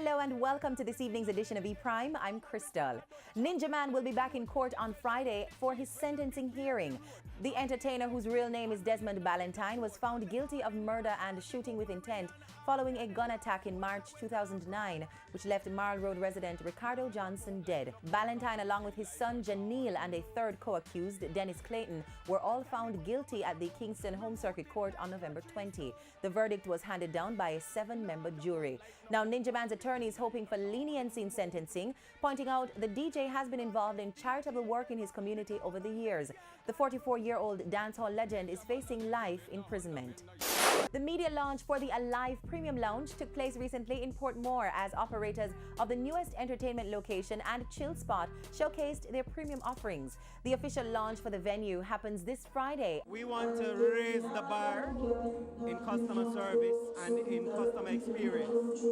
Hello and welcome to this evening's edition of E-Prime. I'm Crystal. Ninja Man will be back in court on Friday for his sentencing hearing. The entertainer, whose real name is Desmond Ballantyne, was found guilty of murder and shooting with intent following a gun attack in March 2009, which left Marl Road resident Ricardo Johnson dead. Ballantyne, along with his son Janeel and a third co-accused, Dennis Clayton, were all found guilty at the Kingston Home Circuit Court on November 20. The verdict was handed down by a 7-member jury. Now, Ninja Man's attorney is hoping for leniency in sentencing, pointing out the DJ has been involved in charitable work in his community over the years. The 44-year-old dancehall legend is facing life imprisonment. The media launch for the Alive Premium Lounge took place recently in Portmore as operators of the newest entertainment location and chill spot showcased their premium offerings. The official launch for the venue happens this Friday. We want to raise the bar in customer service and in customer experience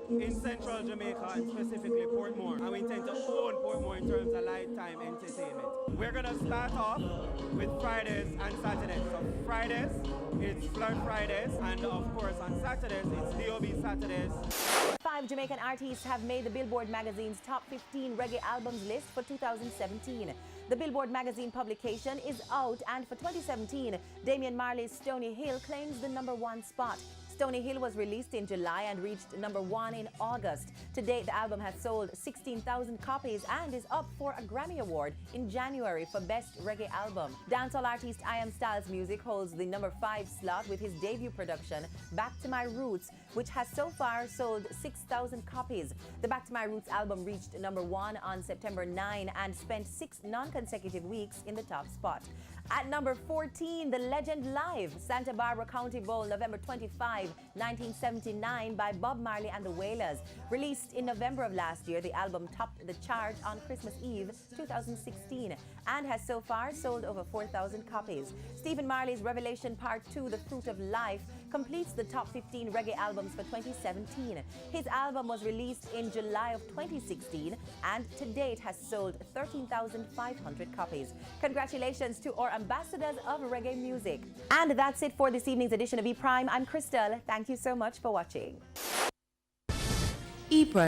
in central Jamaica and specifically Portmore. And we intend to own Portmore in terms of lifetime entertainment. We're going to start off with Fridays and Saturdays. So Fridays, it's Flirt Fridays, and of course on Saturdays, it's DOB Saturdays. 5 Jamaican artists have made the Billboard magazine's top 15 reggae albums list for 2017. The Billboard magazine publication is out, and for 2017, Damian Marley's Stony Hill claims the #1 spot. Stony Hill was released in July and reached #1 in August. To date, the album has sold 16,000 copies and is up for a Grammy Award in January for Best Reggae Album. Dancehall artist I Am Styles Music holds the #5 slot with his debut production, Back to My Roots, which has so far sold 6,000 copies. The Back to My Roots album reached #1 on September 9 and spent 6 non-consecutive weeks in the top spot. At number 14, The Legend Live, Santa Barbara County Bowl, November 25, 1979 by Bob Marley and the Wailers. Released in November of last year, the album topped the chart on Christmas Eve 2016 and has so far sold over 4,000 copies. Stephen Marley's Revelation Part 2, The Fruit of Life, completes the top 15 reggae albums for 2017. His album was released in July of 2016 and to date has sold 13,500 copies. Congratulations to our ambassadors of reggae music. And that's it for this evening's edition of E-Prime. I'm Crystal. Thank you so much for watching. E-Prime.